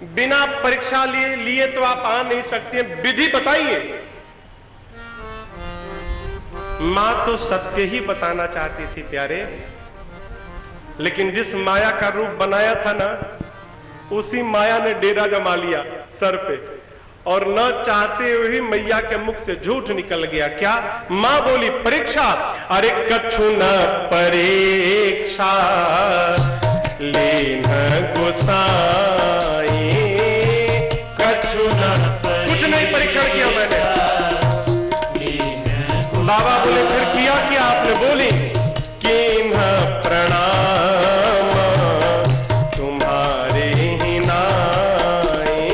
बिना परीक्षा लिए तो आप आ नहीं सकते, विधि बताइए। मां तो सत्य ही बताना चाहती थी प्यारे, लेकिन जिस माया का रूप बनाया था ना, उसी माया ने डेरा जमा लिया सर पे, और न चाहते हुए मैया के मुख से झूठ निकल गया। क्या? मां बोली परीक्षा। अरे कछु न परीक्षा लेन गोसाई, कछु न, कुछ नहीं परीक्षण किया मैंने। बाबा बोले फिर किया क्या आपने? बोली कीन्ह प्रणाम तुम्हारे ही नाई,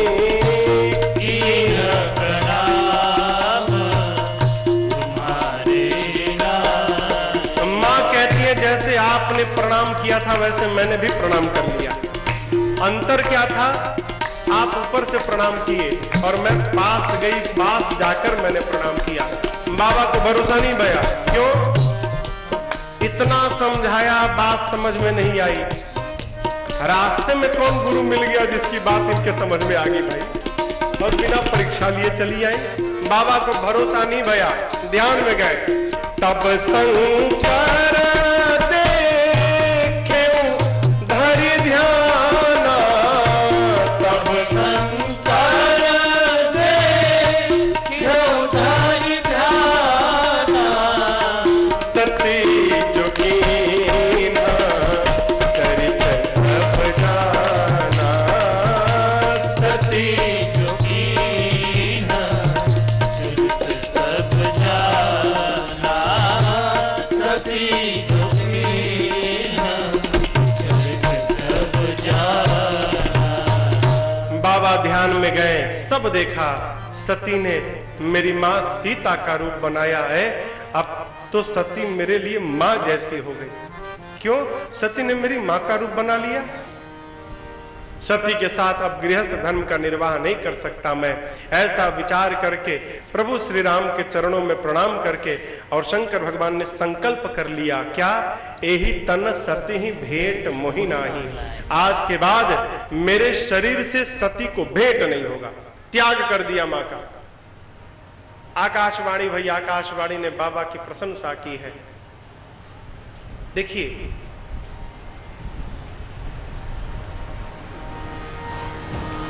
कीन्ह प्रणाम तुम्हारे ही नाई। मां कहती है जैसे आपने प्रणाम किया था वैसे मैंने भी प्रणाम कर लिया। अंतर क्या था? आप ऊपर से प्रणाम किए और मैं पास गई, पास जाकर मैंने प्रणाम किया। बाबा को भरोसा नहीं भया। क्यों? इतना समझाया, बात समझ में नहीं आई। रास्ते में कौन गुरु मिल गया जिसकी बात इनके समझ में आ गई भाई, और बिना परीक्षा लिए चली आई। बाबा को भरोसा नहीं भया, ध्यान में गए। तब शंकर देखे धरि ध्यान, तब शंकर देखे धरि ध्यान, सती जो कीन्हा चरित सब जाना, सती जो कीन्हा चरित सब जाना, सती जो कीन्हा चरित सब जाना। बाबा ध्यान में गए, सब देखा। सती ने मेरी मां सीता का रूप बनाया है, अब तो सती मेरे लिए मां जैसी हो गई। क्यों? सती ने मेरी मां का रूप बना लिया। सती के साथ अब गृहस्थ धर्म का निर्वाह नहीं कर सकता मैं, ऐसा विचार करके प्रभु श्री राम के चरणों में प्रणाम करके और शंकर भगवान ने संकल्प कर लिया। क्या? एही तन सती ही भेंट मोहि नाही, आज के बाद मेरे शरीर से सती को भेंट नहीं होगा। त्याग कर दिया मां का। आकाशवाणी, भाई आकाशवाणी ने बाबा की प्रशंसा की है। देखिए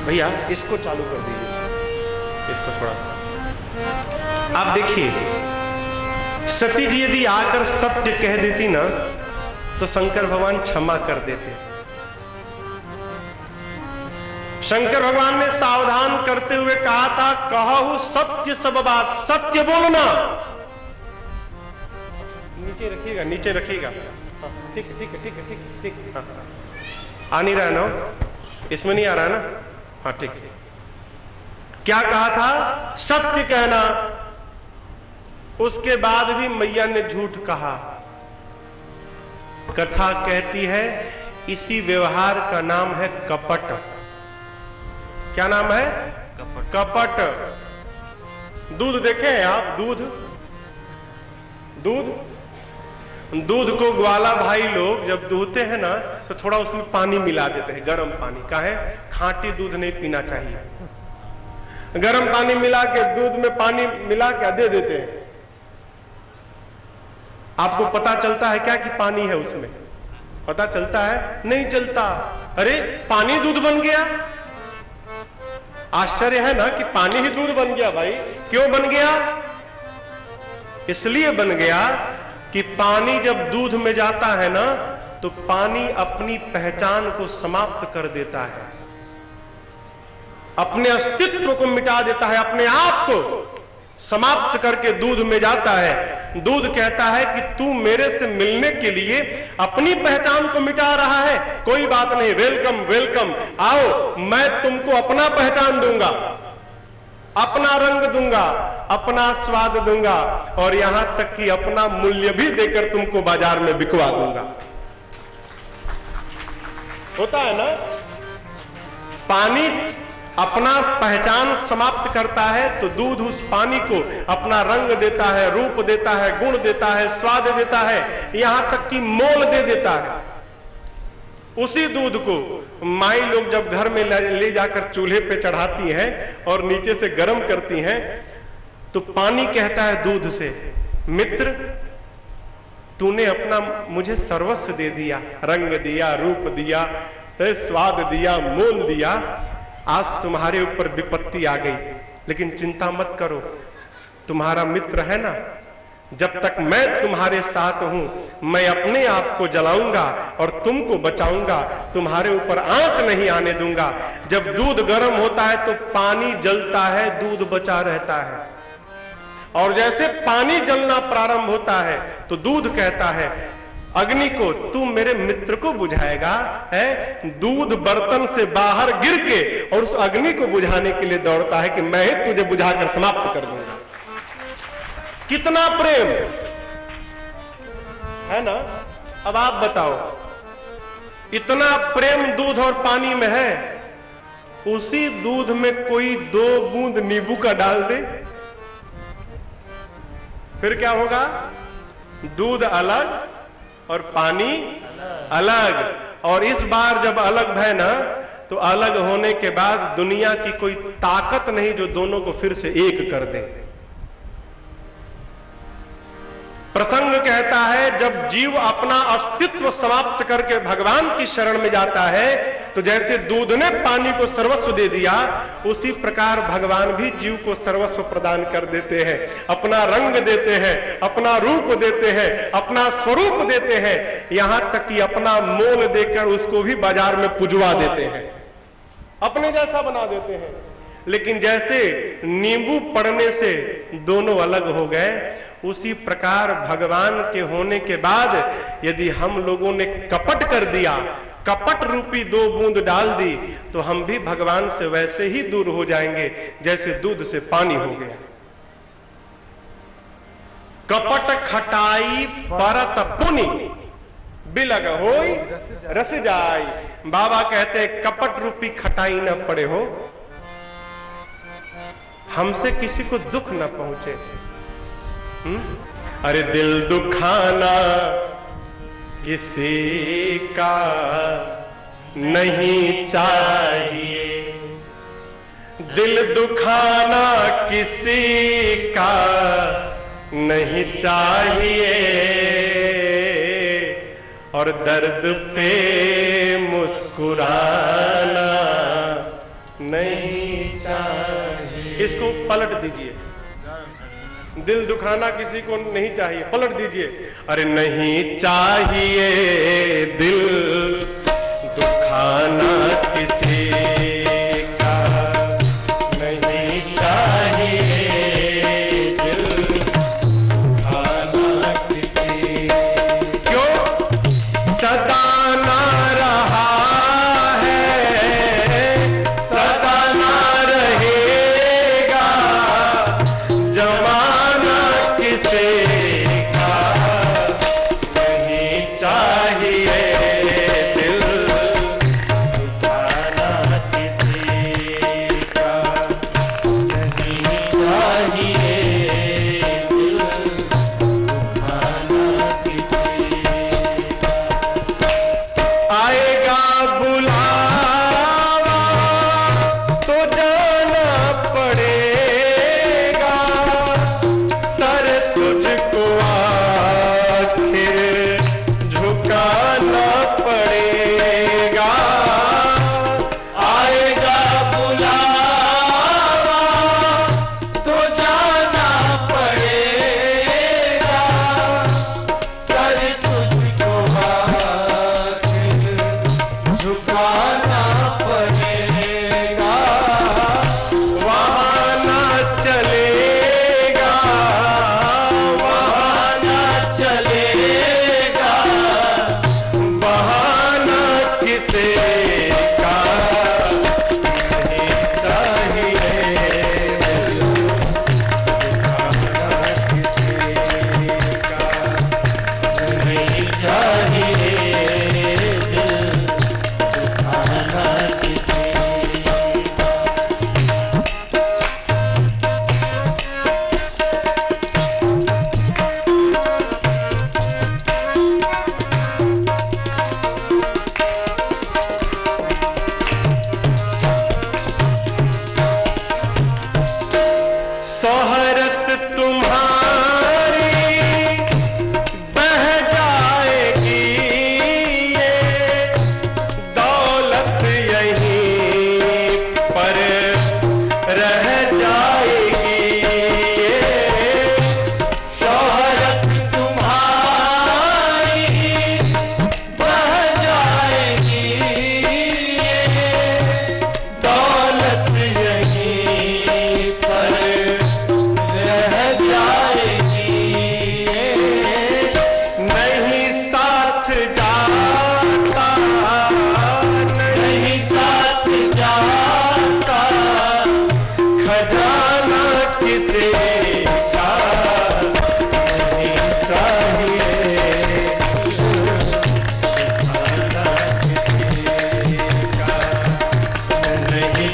भैया, इसको चालू कर दीजिए, इसको थोड़ा। आप देखिए, सती जी यदि आकर सत्य कह देती ना तो शंकर भगवान क्षमा कर देते। शंकर भगवान ने सावधान करते हुए कहा था, कहू सत्य सब बात, सत्य बोलना। नीचे रखिएगा, नीचे रखिएगा। ठीक है, ठीक है, ठीक है, ठीक है, ठीक। हाँ, आ नहीं रहा ना, इसमें नहीं आ रहा ना? हाँ ठीक है। क्या कहा था? सत्य कहना। उसके बाद भी मैया ने झूठ कहा। कथा कहती है इसी व्यवहार का नाम है कपट। क्या नाम है? कपट। कपट। दूध देखे हैं आप? दूध दूध दूध को ग्वाला भाई लोग जब दूहते हैं ना तो थोड़ा उसमें पानी मिला देते हैं, गर्म पानी। काहे? खाटी दूध नहीं पीना चाहिए। गर्म पानी मिला के दूध में पानी मिला के दे देते हैं। आपको पता चलता है क्या कि पानी है उसमें? पता चलता है? नहीं चलता। अरे पानी दूध बन गया। आश्चर्य है ना कि पानी ही दूध बन गया। भाई क्यों बन गया? इसलिए बन गया कि पानी जब दूध में जाता है ना तो पानी अपनी पहचान को समाप्त कर देता है, अपने अस्तित्व को मिटा देता है, अपने आप को समाप्त करके दूध में जाता है। दूध कहता है कि तू मेरे से मिलने के लिए अपनी पहचान को मिटा रहा है, कोई बात नहीं, वेलकम वेलकम, आओ मैं तुमको अपना पहचान दूंगा, अपना रंग दूंगा, अपना स्वाद दूंगा, और यहां तक कि अपना मूल्य भी देकर तुमको बाजार में बिकवा दूंगा। होता है ना? पानी अपना पहचान समाप्त करता है तो दूध उस पानी को अपना रंग देता है, रूप देता है, गुण देता है, स्वाद देता है, यहां तक कि मोल दे देता है। उसी दूध को माई लोग जब घर में ले जाकर चूल्हे पे चढ़ाती हैं और नीचे से गर्म करती हैं, तो पानी कहता है दूध से, मित्र तूने अपना मुझे सर्वस्व दे दिया, रंग दिया, रूप दिया, स्वाद दिया, मोल दिया, आज तुम्हारे ऊपर विपत्ति आ गई, लेकिन चिंता मत करो, तुम्हारा मित्र है ना, जब तक मैं तुम्हारे साथ हूं मैं अपने आप को जलाऊंगा और तुमको बचाऊंगा, तुम्हारे ऊपर आंच नहीं आने दूंगा। जब दूध गर्म होता है तो पानी जलता है, दूध बचा रहता है, और जैसे पानी जलना प्रारंभ होता है तो दूध कहता है अग्नि को, तू मेरे मित्र को बुझाएगा, है? दूध बर्तन से बाहर गिर के और उस अग्नि को बुझाने के लिए दौड़ता है कि मैं ही तुझे बुझाकर समाप्त कर दूंगा। कितना प्रेम है ना। अब आप बताओ, इतना प्रेम दूध और पानी में है, उसी दूध में कोई 2 बूंद नींबू का डाल दे, फिर क्या होगा? दूध अलग और पानी अलग। और इस बार जब अलग है ना, तो अलग होने के बाद दुनिया की कोई ताकत नहीं जो दोनों को फिर से एक कर दे। प्रसंग कहता है जब जीव अपना अस्तित्व समाप्त करके भगवान की शरण में जाता है, तो जैसे दूध ने पानी को सर्वस्व दे दिया, उसी प्रकार भगवान भी जीव को सर्वस्व प्रदान कर देते हैं, अपना रंग देते हैं, अपना रूप देते हैं, अपना स्वरूप देते हैं, यहां तक कि अपना मोल देकर उसको भी बाजार में पुजवा देते हैं, अपने जैसा बना देते हैं। लेकिन जैसे नींबू पड़ने से दोनों अलग हो गए, उसी प्रकार भगवान के होने के बाद यदि हम लोगों ने कपट कर दिया, कपट रूपी 2 बूंद डाल दी, तो हम भी भगवान से वैसे ही दूर हो जाएंगे जैसे दूध से पानी हो गया। कपट खटाई परत पुनि बिलग होई रस जाई। बाबा कहते हैं कपट रूपी खटाई न पड़े हो, हमसे किसी को दुख न पहुंचे। अरे दिल दुखाना किसी का नहीं चाहिए, दिल दुखाना किसी का नहीं चाहिए, और दर्द पे मुस्कुराना नहीं चाहिए। इसको पलट दीजिए, दिल दुखाना किसी को नहीं चाहिए, पलट दीजिए, अरे नहीं चाहिए दिल दुखाना किसी का, नहीं चाहिए दिल दुखाना किसी, क्यों? सदा ना रहा है, सदा ना रहेगा, जमाना किसी का नहीं चाहिए दिल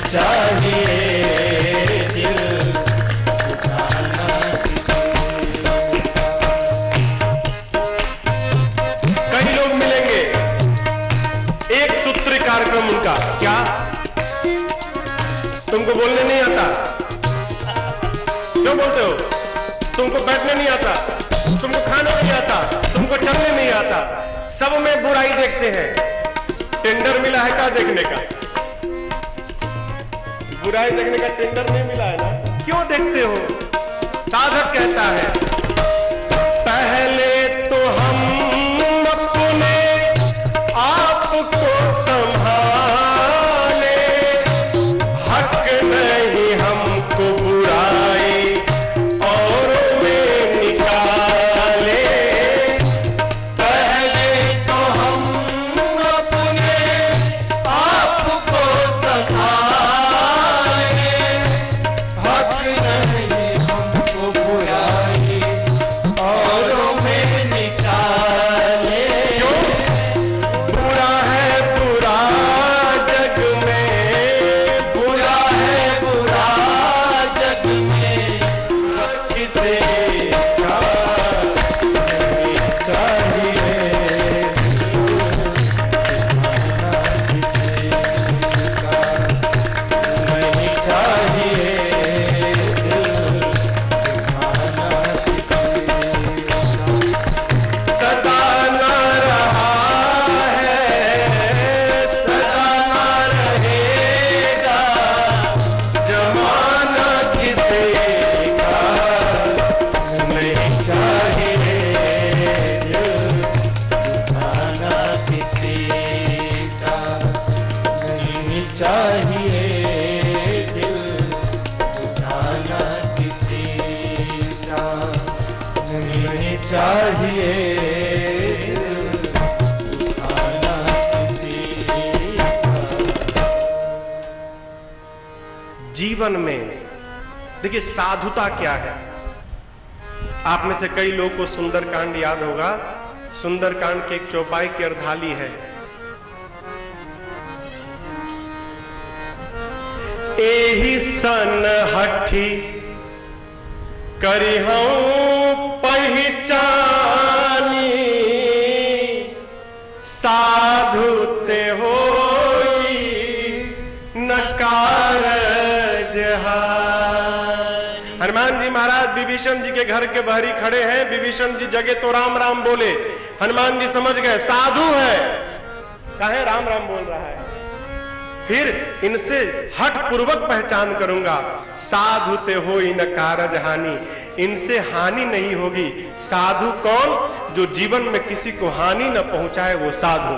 चाहिए दिल जाना किसी। कई लोग मिलेंगे, एक सूत्र कार्यक्रम उनका, क्या तुमको बोलने नहीं आता? क्यों बोलते हो? तुमको बैठने नहीं आता, तुमको खाना नहीं आता, तुमको चलने नहीं आता, सब में बुराई देखते हैं। टेंडर मिला है क्या देखने का? बुराई देखने का टेंडर नहीं मिला है ना, क्यों देखते हो? साधक कहता है पहले तो हम अपने आप को संभाले, हक नहीं हमको बुराई और में निकाले। पहले तो हम अपने आप को संभाले, हक नहीं हमको बुराई और में निकाले। क्यों? बुरा है बुरा जग में, बुरा है बुरा जग में, किसे चाहिए नहीं चाहिए सदा न रहा है, सदा न रहेगा, जमाना किसे का नहीं चाहिए दिखाना किसी का, नहीं चाहिए दिल दिखाना किसी का, नहीं चाहिए दिल दिखाना किसी का। जीवन में देखिए साधुता क्या है। आप में से कई लोगों को सुंदरकांड याद होगा। सुंदरकांड के एक चौपाई की अर्धाली है, एही सन हठी करिहूं पहचानी, साधु ते होई न कारज हानि। हनुमान जी महाराज विभीषण जी के घर के बाहरी खड़े हैं। विभीषण जी जगे तो राम राम बोले। हनुमान जी समझ गए साधु है, काहे राम राम बोल रहा है। फिर इनसे हठ पूर्वक पहचान करूंगा, साधु ते होई न कारज हानि, इनसे हानि नहीं होगी। साधु कौन? जो जीवन में किसी को हानि न पहुंचाए, वो साधु।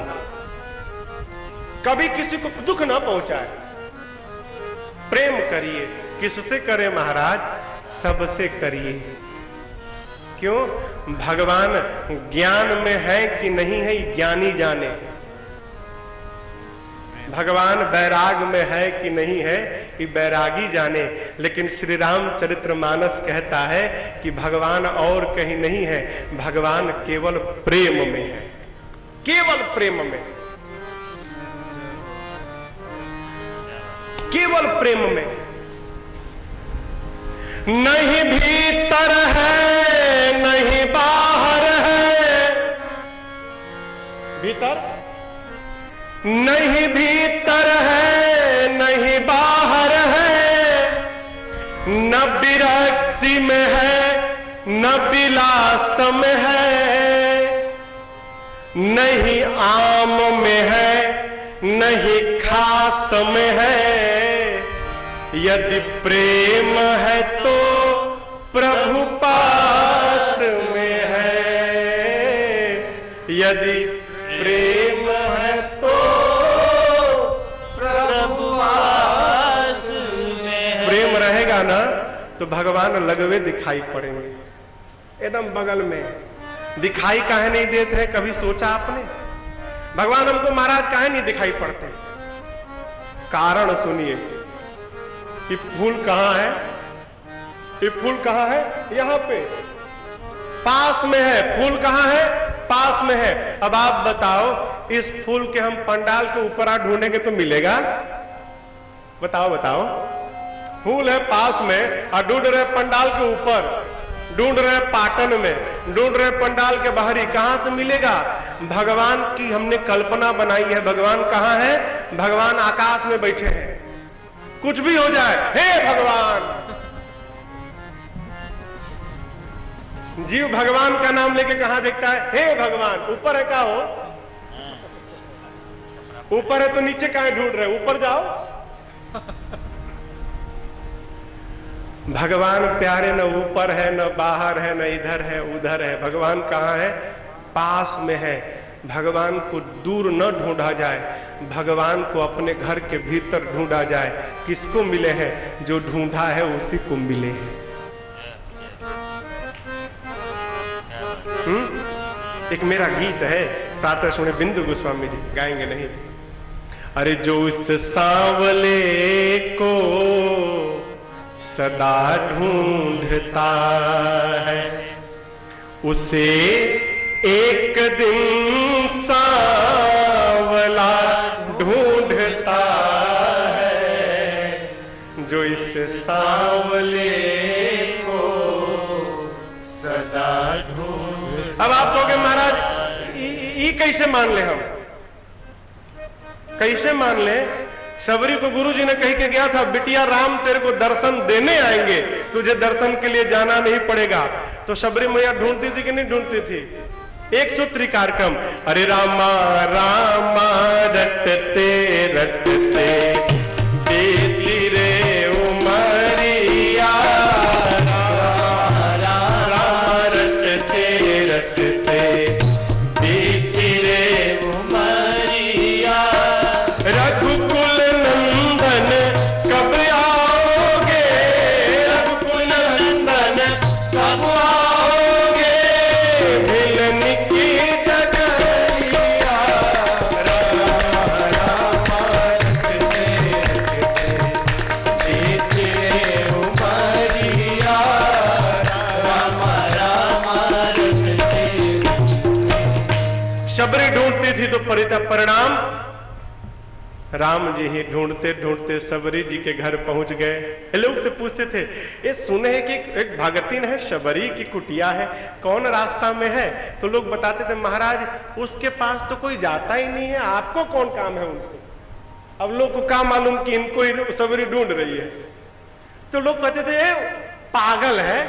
कभी किसी को दुख न पहुंचाए। प्रेम करिए, किससे करें महाराज? सबसे करिए। क्यों? भगवान ज्ञान में है कि नहीं है, ज्ञानी जाने। भगवान बैराग में है कि नहीं है, कि बैरागी जाने। लेकिन श्री रामचरितमानस कहता है कि भगवान और कहीं नहीं है, भगवान केवल प्रेम में है, केवल प्रेम में, केवल प्रेम में। नहीं भीतर है नहीं बाहर है, भीतर नहीं भीतर है नहीं बाहर है, न विरक्ति में है न विलास में है, नहीं आम में है नहीं खास में है। यदि प्रेम है तो प्रभु पास में है, यदि प्रेम है तो प्रभु पास में है। प्रेम रहेगा ना तो भगवान लगवे दिखाई पड़ेंगे, एकदम बगल में। दिखाई काहे नहीं देते हैं, कभी सोचा आपने? भगवान हमको महाराज काहे नहीं दिखाई पड़ते? कारण सुनिए। ये फूल कहाँ है? ये फूल कहाँ है? यहाँ पे पास में है। फूल कहाँ है? पास में है। अब आप बताओ, इस फूल के हम पंडाल के ऊपर ढूंढेंगे तो मिलेगा? बताओ बताओ। फूल है पास में और ढूंढ रहे पंडाल के ऊपर, ढूंढ रहे पाटन में, ढूंढ रहे पंडाल के बाहरी। कहां से मिलेगा? भगवान की हमने कल्पना बनाई है। भगवान कहां है? भगवान आकाश में बैठे हैं। कुछ भी हो जाए, हे भगवान। जीव भगवान का नाम लेके कहां देखता है? हे भगवान। ऊपर है क्या हो? ऊपर है तो नीचे कहां ढूंढ रहे? ऊपर जाओ। भगवान प्यारे न ऊपर है, न बाहर है, न इधर है उधर है। भगवान कहां है? पास में है। भगवान को दूर न ढूंढा जाए, भगवान को अपने घर के भीतर ढूंढा जाए। किसको मिले हैं? जो ढूंढा है उसी को मिले हैं। एक मेरा गीत है, प्रातः सुने बिंदु गोस्वामी जी, गाएंगे नहीं? अरे जो उस सांवले को सदा ढूंढता है, उसे एक दिन सांवला ढूंढता है। जो इस सांवले को सदा ढूंढ। अब आप कहोगे महाराज ये कैसे मान ले? हम कैसे मान ले? शबरी को गुरुजी ने कह के गया था, बिटिया राम तेरे को दर्शन देने आएंगे, तुझे दर्शन के लिए जाना नहीं पड़ेगा। तो शबरी मैया ढूंढती थी कि नहीं ढूंढती थी? एक सूत्री कार्यक्रम। अरे रामा रामा रटते रटते देती रे उमरिया, रामा रटते रटते देती रे उमरिया। रघुकुल नंदन कब आओगे, रघुकुल नंदन कब आओगे, मिलन की डगरिया। रामा रामा रटते रटते देते उमरिया, रामा रामा रटते। शबरी ढूंढती थी तो परिणाम राम जी ही ढूंढते ढूंढते शबरी जी के घर पहुंच गए। लोग से पूछते थे, ये सुने हैं कि एक भगतिन है, शबरी की कुटिया है, कौन रास्ता में है? तो लोग बताते थे, महाराज उसके पास तो कोई जाता ही नहीं है, आपको कौन काम है उनसे? अब लोग को क्या मालूम कि इनको ही शबरी ढूंढ रही है। तो लोग कहते थे ए, पागल है,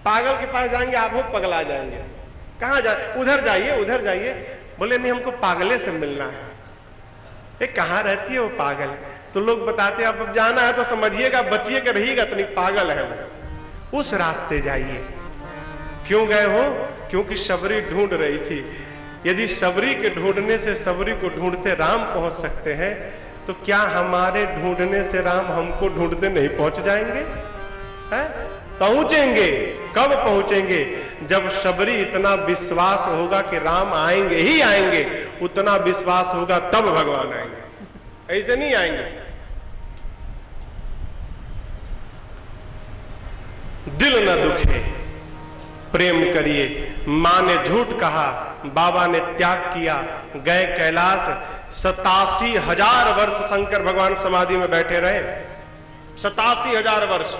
पागल के पास जाएंगे आप वो पगला जाएंगे। कहाँ जाए? उधर जाइए उधर जाइए। बोले नहीं, हमको पागले से मिलना है। ये कहाँ रहती है वो पागल? तो लोग बताते हैं अब जाना है तो समझिएगा, बचिएगा, रहिएगा तो नहीं, पागल है वो, उस रास्ते जाइए। क्यों गए हो? क्योंकि शबरी ढूंढ रही थी। यदि शबरी के ढूंढने से शबरी को ढूंढते राम पहुंच सकते हैं, तो क्या हमारे ढूंढने से राम हमको ढूंढते नहीं पहुंच जाएंगे? पहुंचेंगे। कब पहुंचेंगे? जब शबरी इतना विश्वास होगा कि राम आएंगे ही आएंगे, उतना विश्वास होगा तब भगवान आएंगे, ऐसे नहीं आएंगे। दिल न दुखे प्रेम करिए। मां ने झूठ कहा, बाबा ने त्याग किया, गए कैलाश। 87,000 वर्ष शंकर भगवान समाधि में बैठे रहे। 87,000 वर्ष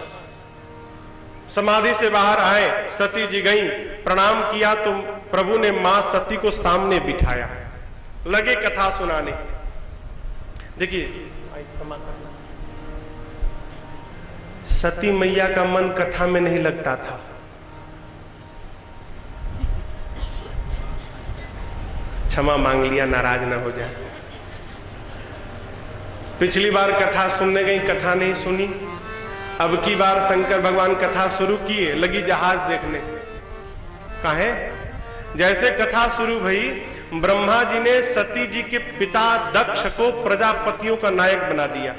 समाधि से बाहर आए, सती जी गई, प्रणाम किया तो प्रभु ने मां सती को सामने बिठाया, लगे कथा सुनाने। देखिए सती मैया का मन कथा में नहीं लगता था। क्षमा मांग लिया, नाराज ना हो जाए। पिछली बार कथा सुनने गई, कथा नहीं सुनी। अब की बार शंकर भगवान कथा शुरू किए, लगी जहाज देखने। काहे? जैसे कथा शुरू भई, ब्रह्मा जी ने सती जी के पिता दक्ष को प्रजापतियों का नायक बना दिया।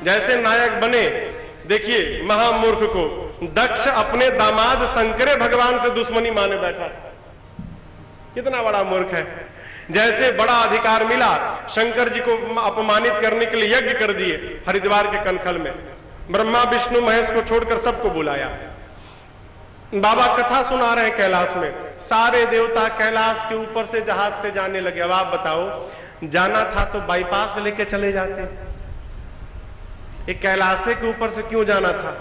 जैसे नायक बने, देखिए महामूर्ख को, दक्ष अपने दामाद शंकरे भगवान से दुश्मनी माने बैठा था। कितना बड़ा मूर्ख है। जैसे बड़ा अधिकार मिला, शंकर जी को अपमानित करने के लिए यज्ञ कर दिए हरिद्वार के कनखल में। ब्रह्मा विष्णु महेश को छोड़कर सबको बुलाया। बाबा कथा सुना रहे कैलाश में, सारे देवता कैलाश के ऊपर से जहाज से जाने लगे। अब आप बताओ, जाना था तो बाईपास लेके चले जाते, एक कैलाशे के ऊपर से क्यों जाना था?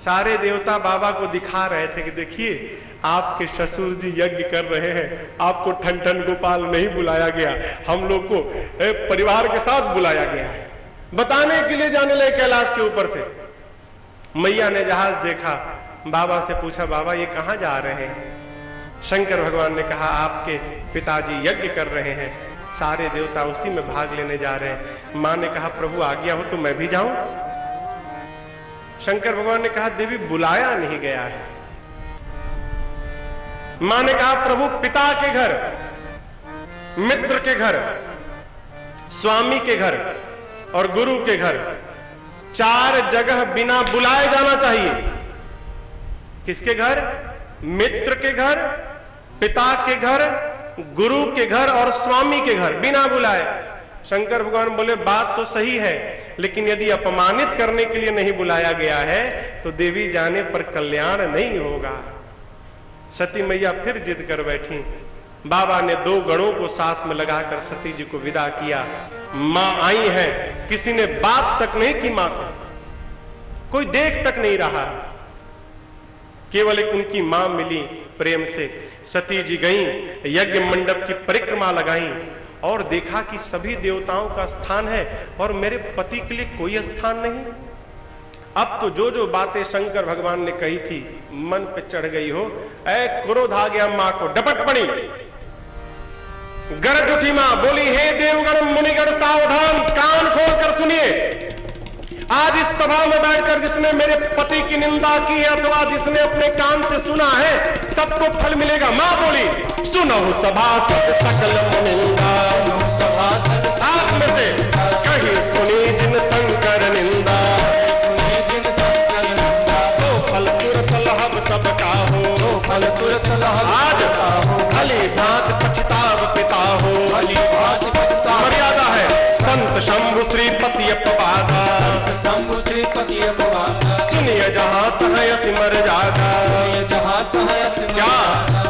सारे देवता बाबा को दिखा रहे थे कि देखिए आपके ससुर जी यज्ञ कर रहे हैं, आपको ठन ठन गोपाल नहीं बुलाया गया, हम लोग को परिवार के साथ बुलाया गया है, बताने के लिए जाने लगे कैलाश के ऊपर से। मैया ने जहाज देखा, बाबा से पूछा बाबा ये कहाँ जा रहे हैं? शंकर भगवान ने कहा आपके पिताजी यज्ञ कर रहे हैं, सारे देवता उसी में भाग लेने जा रहे हैं। माँ ने कहा प्रभु आज्ञा हो तो मैं भी जाऊं? शंकर भगवान ने कहा देवी बुलाया नहीं गया है। मां ने कहा प्रभु पिता के घर, मित्र के घर, स्वामी के घर और गुरु के घर, 4 जगह बिना बुलाए जाना चाहिए। किसके घर? मित्र के घर, पिता के घर, गुरु के घर और स्वामी के घर, बिना बुलाए। शंकर भगवान बोले बात तो सही है, लेकिन यदि अपमानित करने के लिए नहीं बुलाया गया है तो देवी जाने पर कल्याण नहीं होगा। सती मैया फिर जिद कर बैठी। बाबा ने 2 गणों को साथ में लगाकर सती जी को विदा किया। मां आई है, किसी ने बात तक नहीं की मां से, कोई देख तक नहीं रहा, केवल एक उनकी मां मिली प्रेम से। सती जी गईं, यज्ञ मंडप की परिक्रमा लगाई और देखा कि सभी देवताओं का स्थान है और मेरे पति के लिए कोई स्थान नहीं। अब तो जो जो बातें शंकर भगवान ने कही थी मन पे चढ़ गई हो। ऐ क्रोध आ गया मां को, डपट पड़ी, गरज उठी मां, बोली हे देवगण मुनिगण सावधान, कान खोलकर सुनिए। आज इस सभा में बैठकर जिसने मेरे पति की निंदा की है अथवा जिसने अपने कान से सुना है, सबको फल मिलेगा। मां बोली सुनहु सभासद सकल निंदा, साथ में से कहीं सुनी जिन शंकर निंदा, तो फल तुरत लहब सबका हो, फल तुरत लहब आज भली भांत पछताव पिता हो। मर्यादा है संत शंभु श्रीपति अपवादा, शंभु श्रीपति अपवादा, सुनिए जहां तह सिमर जागा, जहां तह क्या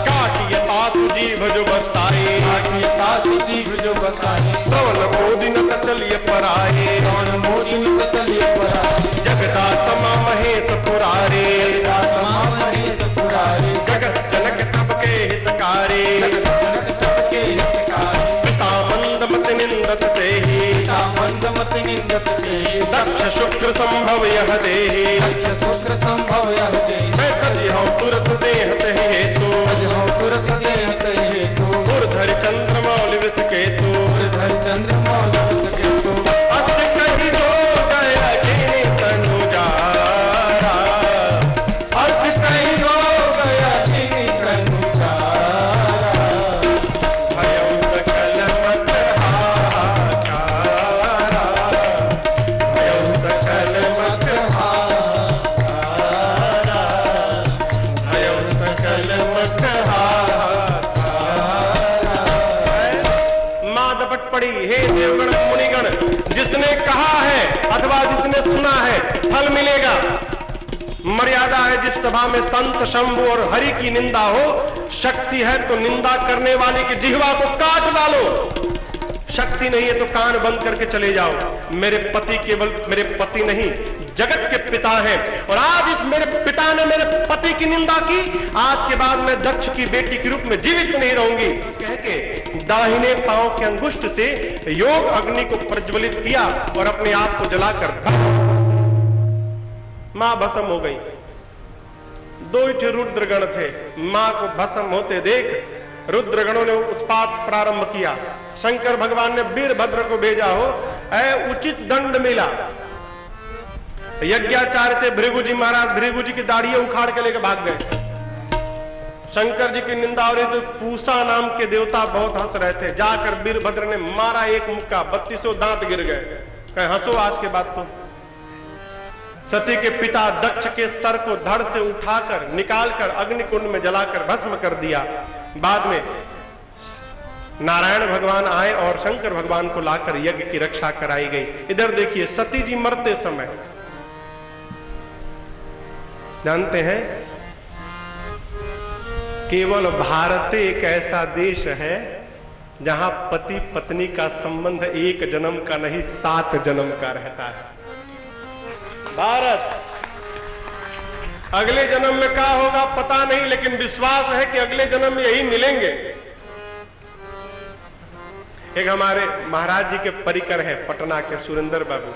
काटियता सुजीव जो बसाए, काटियता सुजीव जो बसाए, श्रवण मोदिन न चलिए पराए, श्रवण मोदिन न चलिए पराए, जगदात्मा महेश पुरारे, जगदात्मा महेश पुरारे, जगत जनक सबके हितकारी, जगत जनक सबके हितकारी, पिता मंदमत निंदत तेहि, पिता मंदमत निंदत तेहि, दक्ष शुक्र संभव यह देहि, दक्ष शुक्र संभव यह देहि, मैं तज हूं तुरत देह तेहि हेतु, तज हूं तुरत देह तेहि हेतु, उर्धर चंद्र मौल विष केतु, उर्धर चंद्र मौल विष केतु, अस कहि जो गया जिनि तनु जारा, अस कहि जो गया जिनि तनु जारा, भयउ सकल मत हाहाकारा, भयउ सकल मत हाहाकारा, भयउ सकल मत हाहाकारा। मां दपट पड़ी, हे देवगण मुनिगण, जिसने कहा है अथवा जिसने सुना है फल मिलेगा। मर्यादा है जिस सभा में संत शंभु और हरि की निंदा हो, शक्ति है तो निंदा करने वाले की जिह्वा को काट डालो, शक्ति नहीं है तो कान बंद करके चले जाओ। मेरे पति केवल मेरे पति नहीं जगत के पिता हैं, और आज इस मेरे पिता ने मेरे पति की निंदा की, आज के बाद मैं दक्ष की बेटी के रूप में जीवित नहीं रहूंगी। कह के दाहिने पांव के अंगुष्ठ से योग अग्नि को प्रज्वलित किया और अपने आप को जलाकर मां भस्म हो गई। 2 रुद्रगण थे, मां को भस्म होते देख रुद्रगणों ने उत्पात प्रारंभ किया। शंकर भगवान ने वीरभद्र को भेजा हो, ऐ उचित दंड मिला। यज्ञाचार्य थे भृगु जी महाराज, भृगु जी की दाढ़ी उखाड़ के लेकर भाग गए। शंकर जी की निंदा हो रही तो पूसा नाम के देवता बहुत हंस रहे थे, जाकर वीरभद्र ने मारा एक मुक्का, 32 दांत गिर गए। कहे हंसो आज के बाद तो। सती के पिता दक्ष के सर को धड़ से उठाकर निकालकर अग्निकुंड में जलाकर भस्म कर दिया। बाद में नारायण भगवान आए और शंकर भगवान को लाकर यज्ञ की रक्षा कराई गई। इधर देखिए सती जी मरते समय, जानते हैं केवल भारत एक ऐसा देश है जहां पति पत्नी का संबंध 1 जन्म का नहीं 7 जन्म का रहता है। भारत। अगले जन्म में क्या होगा पता नहीं, लेकिन विश्वास है कि अगले जन्म में यही मिलेंगे। एक हमारे महाराज जी के परिकर हैं पटना के सुरेंद्र बाबू।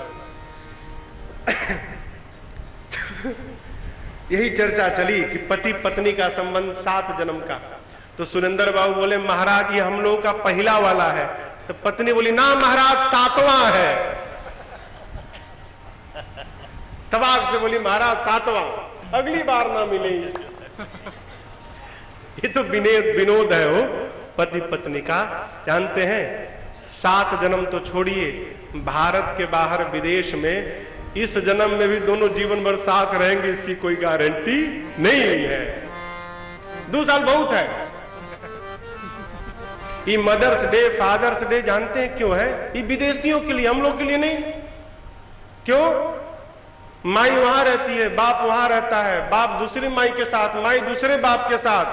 यही चर्चा चली कि पति पत्नी का संबंध 7 जन्म का। तो सुरेंद्र बाबू बोले महाराज ये हम लोगों का पहला वाला है। तो पत्नी बोली ना महाराज 7वां है। तबाक से बोली महाराज 7वां, अगली बार ना मिलेंगे। ये तो विनोद है वो पति पत्नी का। जानते हैं 7 जन्म तो छोड़िए, भारत के बाहर विदेश में इस जन्म में भी दोनों जीवन भर साथ रहेंगे इसकी कोई गारंटी नहीं है। 2 साल बहुत है। ये मदर्स डे फादर्स डे जानते हैं क्यों है? ये विदेशियों के लिए, हम लोग के लिए नहीं। क्यों? माई वहां रहती है, बाप वहां रहता है, बाप दूसरी माई के साथ, माई दूसरे बाप के साथ।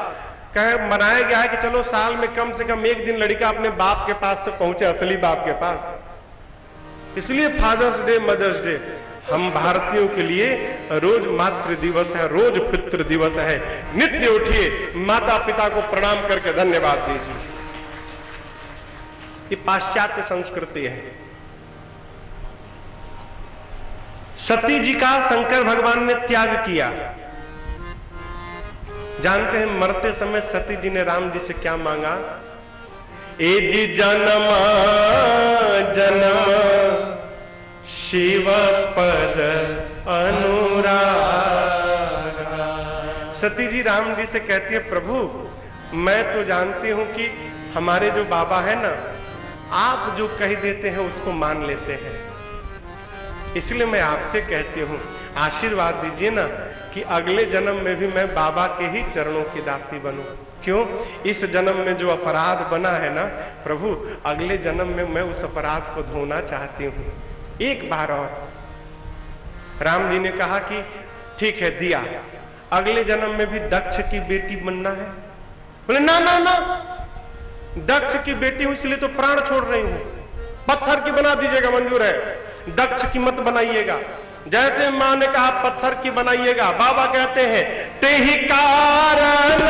कहे मनाया गया है कि चलो साल में कम से कम 1 दिन लड़का अपने बाप के पास तो पहुंचे, असली बाप के पास। इसलिए फादर्स डे मदर्स डे। हम भारतीयों के लिए रोज मातृ दिवस है, रोज पितृ दिवस है। नित्य उठिए, माता पिता को प्रणाम करके धन्यवाद दीजिए। ये पाश्चात्य संस्कृति है। सती जी का शंकर भगवान ने त्याग किया। जानते हैं मरते समय सती जी ने राम जी से क्या मांगा? ए जी जन्म जन्म शिव पद अनुराग। सती जी राम जी से कहती है प्रभु मैं तो जानती हूं कि हमारे जो बाबा है ना, आप जो कह देते हैं उसको मान लेते हैं, इसलिए मैं आपसे कहती हूं आशीर्वाद दीजिए ना कि अगले जन्म में भी मैं बाबा के ही चरणों की दासी बनूं। क्यों? इस जन्म में जो अपराध बना है ना प्रभु, अगले जन्म में मैं उस अपराध को धोना चाहती हूं एक बार और। राम जी ने कहा कि ठीक है दिया, अगले जन्म में भी दक्ष की बेटी बनना है। बोले ना ना ना, दक्ष की बेटी हूं इसलिए तो प्राण छोड़ रही हूं, पत्थर की बना दीजिएगा, मंजूर है, दक्ष की मत बनाइएगा। जैसे मां ने कहा पत्थर की बनाइएगा, बाबा कहते हैं ते ही कारण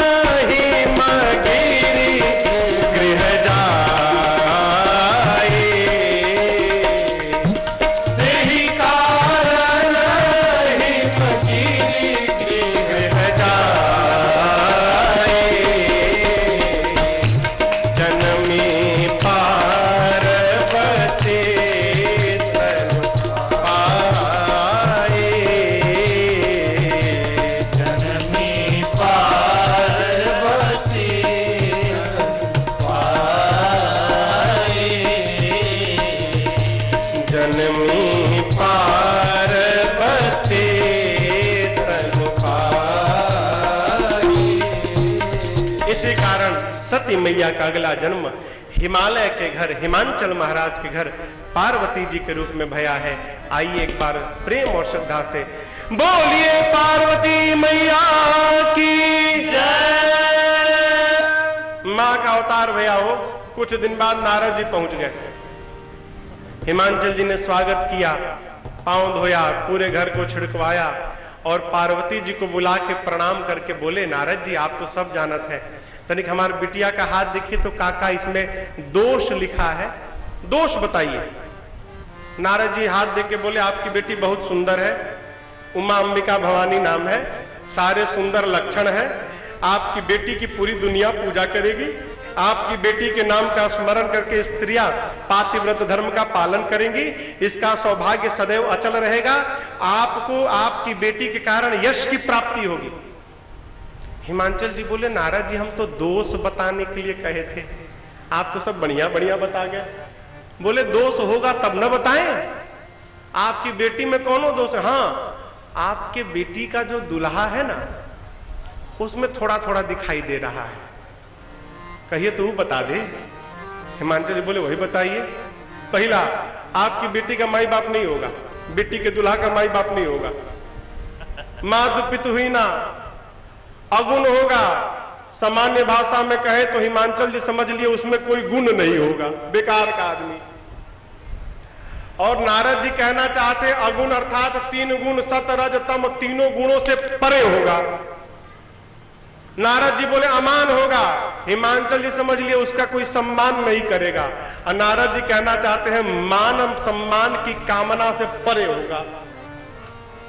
ही मगिरी गृह जाए, ते ही कारण ही मगिरी गृह जाए, जनमी पार्वती सती मैया का अगला जन्म हिमालय के घर, हिमांचल महाराज के घर पार्वती जी के रूप में भया है। आइए एक बार प्रेम और श्रद्धा से बोलिए पार्वती मैया की जय। मां का अवतार भया हो। कुछ दिन बाद नारद जी पहुंच गए। हिमांचल जी ने स्वागत किया, पांव धोया, पूरे घर को छिड़कवाया और पार्वती जी को बुला के प्रणाम करके बोले नारद जी आप तो सब जानत हैं, तनिक हमारे बिटिया का हाथ देखिए तो काका इसमें दोष लिखा है, दोष बताइए। नारद जी हाथ देख के बोले आपकी बेटी बहुत सुंदर है, उमा अंबिका भवानी नाम है, सारे सुंदर लक्षण है, आपकी बेटी की पूरी दुनिया पूजा करेगी, आपकी बेटी के नाम का स्मरण करके स्त्रियां पातिव्रत धर्म का पालन करेंगी, इसका सौभाग्य सदैव अचल रहेगा, आपको आपकी बेटी के कारण यश की प्राप्ति होगी। हिमांचल जी बोले नारद जी हम तो दोष बताने के लिए कहे थे, आप तो सब बढ़िया बढ़िया बता गए। बोले दोष होगा तब न बताएं, आपकी बेटी में कौन दोष है? हाँ, आपके बेटी का जो दुल्हा है ना उसमें थोड़ा थोड़ा दिखाई दे रहा है, कहिए तो वो बता दे। हिमांचल जी बोले वही बताइए। पहला, आपकी बेटी का माई बाप नहीं होगा, बेटी के दुल्हा का माई बाप नहीं होगा, मातु पितु हुई ना, अगुण होगा। सामान्य भाषा में कहे तो हिमांचल जी समझ लिए उसमें कोई गुण नहीं होगा, बेकार का आदमी। और नारद जी कहना चाहते अगुण अर्थात 3 गुण सत रज तम, तीनों गुणों से परे होगा। नारद जी बोले अमान होगा। हिमांचल जी समझ लिए उसका कोई सम्मान नहीं करेगा। और नारद जी कहना चाहते हैं मान सम्मान की कामना से परे होगा।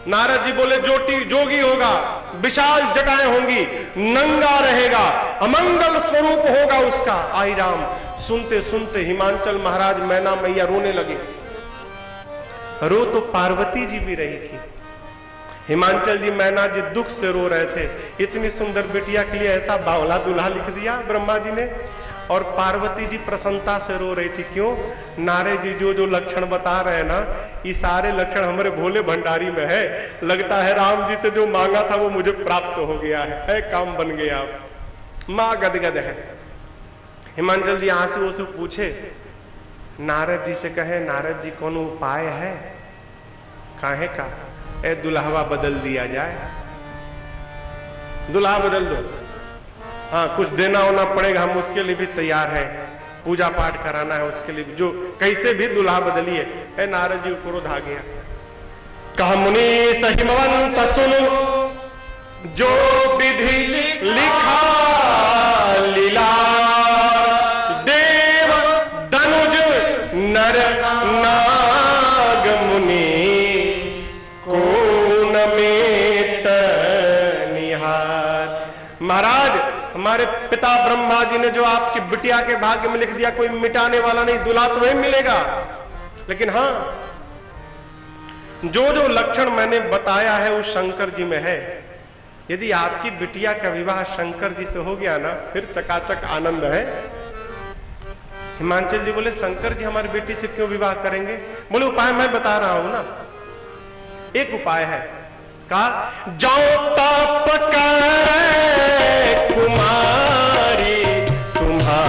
नारद जी बोले जोगी होगा, विशाल जटाएं होंगी, नंगा रहेगा, अमंगल स्वरूप होगा उसका। आई राम, सुनते सुनते हिमांचल महाराज मैना मैया रोने लगे। रो तो पार्वती जी भी रही थी। हिमांचल जी मैना जी दुख से रो रहे थे। इतनी सुंदर बिटिया के लिए ऐसा बावला दूल्हा लिख दिया ब्रह्मा जी ने। और पार्वती जी प्रसन्नता से रो रही थी। क्यों? नारद जी जो लक्षण बता रहे हैं ना, ये सारे लक्षण हमारे भोले भंडारी में है। लगता है राम जी से जो मांगा था वो मुझे प्राप्त हो गया है, काम बन गया। मां गदगद है। हिमांचल जी आंसू आंसू पूछे, नारद जी से कहे नारद जी कौन उपाय है? काहे का? ए दुल्हवा बदल दिया जाए, दुल्हा बदल दो। हाँ, कुछ देना होना पड़ेगा, हम उसके लिए भी तैयार हैं। पूजा पाठ कराना है उसके लिए, जो कैसे भी दुल्हा बदलिए। ए नारद जी क्रोध आ गया। कहा मुनि सहिमवंत सुनो, जो विधि लिखा लीला, देव दनुज नर नाग मुनि को न मेट निहार। महाराज, हमारे पिता ब्रह्मा जी ने जो आपकी बिटिया के भाग्य में लिख दिया, कोई मिटाने वाला नहीं, दूल्हा तुम्हें मिलेगा। लेकिन हाँ, जो लक्षण मैंने बताया है वो शंकर जी में है। यदि आपकी बिटिया का विवाह शंकर जी से हो गया ना, फिर चकाचक आनंद है। हिमांचल जी बोले शंकर जी हमारी बेटी से क्यों विवाह करेंगे? बोले उपाय मैं बता रहा हूं ना। एक उपाय है, कहा जाओ तप करे कुमारी तुम्हारी,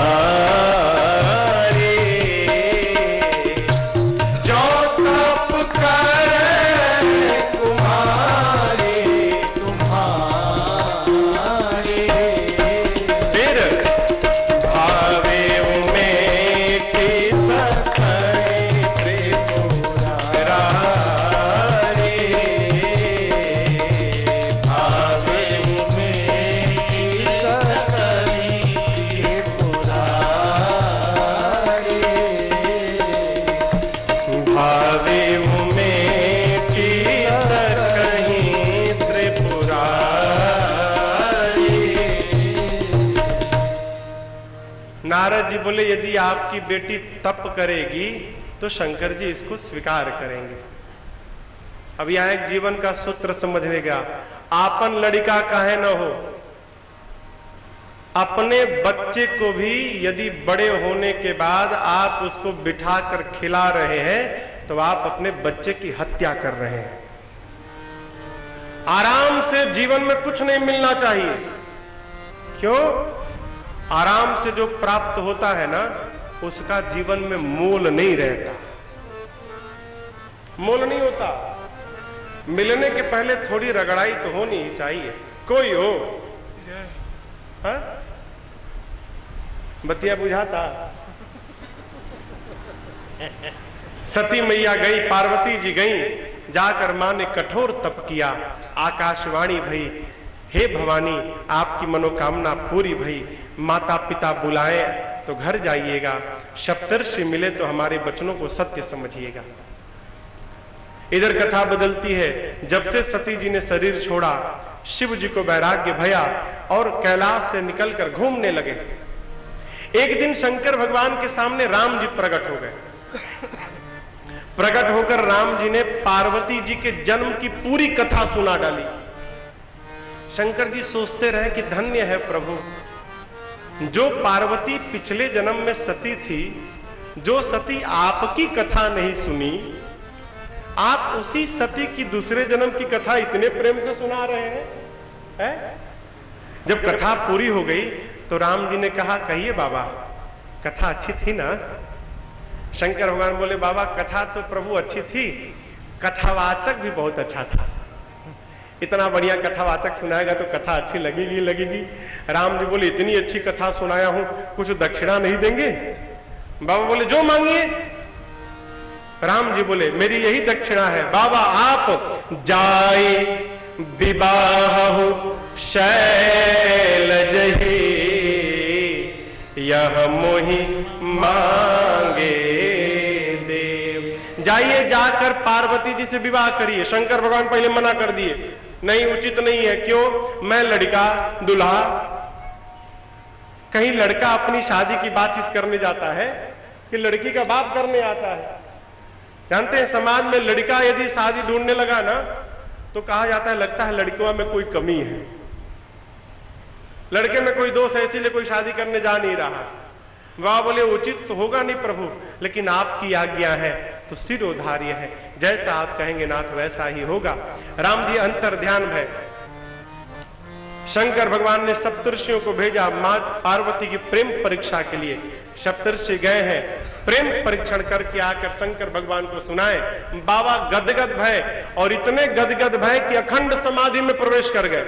जाओ तप करे कुमारी तुम्हारी, फिर भावे में की सखी त्रिपुरारी, नारद जी बोले यदि आपकी बेटी तप करेगी तो शंकर जी इसको स्वीकार करेंगे। अब यहां एक जीवन का सूत्र समझने का, आपन लड़का काहे न हो, अपने बच्चे को भी यदि बड़े होने के बाद आप उसको बिठाकर खिला रहे हैं तो आप अपने बच्चे की हत्या कर रहे हैं। आराम से जीवन में कुछ नहीं मिलना चाहिए। क्यों? आराम से जो प्राप्त होता है ना, उसका जीवन में मोल नहीं रहता, मोल नहीं होता। मिलने के पहले थोड़ी रगड़ाई तो होनी ही चाहिए, कोई हो। हाँ? बतिया बुझाता। सती मैया गई, पार्वती जी गई, जाकर मां ने कठोर तप किया। आकाशवाणी भई, हे भवानी आपकी मनोकामना पूरी भई, माता पिता बुलाए तो घर जाइएगा, सप्तर्षि मिले तो हमारे वचनों को सत्य समझिएगा। इधर कथा बदलती है। जब से सती जी ने शरीर छोड़ा, शिव जी को वैराग्य भया और कैलाश से निकलकर घूमने लगे। एक दिन शंकर भगवान के सामने राम जी प्रकट हो गए। प्रकट होकर राम जी ने पार्वती जी के जन्म की पूरी कथा सुना डाली। शंकर जी सोचते रहे कि धन्य है प्रभु, जो पार्वती पिछले जन्म में सती थी, जो सती आपकी कथा नहीं सुनी, आप उसी सती की दूसरे जन्म की कथा इतने प्रेम से सुना रहे हैं? जब कथा पूरी हो गई तो राम जी ने कहा कहिए बाबा, कथा अच्छी थी ना? शंकर भगवान बोले बाबा कथा तो प्रभु अच्छी थी, कथावाचक भी बहुत अच्छा था। इतना बढ़िया कथावाचक सुनाएगा तो कथा अच्छी लगेगी लगेगी। राम जी बोले इतनी अच्छी कथा सुनाया हूं, कुछ दक्षिणा नहीं देंगे? बाबा बोले जो मांगिए। राम जी बोले मेरी यही दक्षिणा है, बाबा आप जाए विवाह शैलज ही, यह मोहि मांगे देव। जाइए, जाकर पार्वती जी से विवाह करिए। शंकर भगवान पहले मना कर दिए, नहीं उचित नहीं है। क्यों? मैं लड़का दुल्हा। कहीं लड़का अपनी शादी की बातचीत करने जाता है कि लड़की का बाप करने आता है? जानते हैं समाज में लड़का यदि शादी ढूंढने लगा ना तो कहा जाता है लगता है लड़कियों में कोई कमी है, लड़के में कोई दोष है इसीलिए कोई शादी करने जा नहीं रहा। वह बोले उचित तो होगा नहीं प्रभु, लेकिन आपकी आज्ञा है तो सिरोधार्य है, जैसा आप कहेंगे नाथ वैसा ही होगा। राम जी अंतर ध्यान भय। शंकर भगवान ने सप्तर्षियों को भेजा मां पार्वती की प्रेम परीक्षा के लिए। सप्तर्षि गए हैं, प्रेम परीक्षण करके आकर शंकर भगवान को सुनाए। बाबा गदगद भय, और इतने गदगद भय कि अखंड समाधि में प्रवेश कर गए।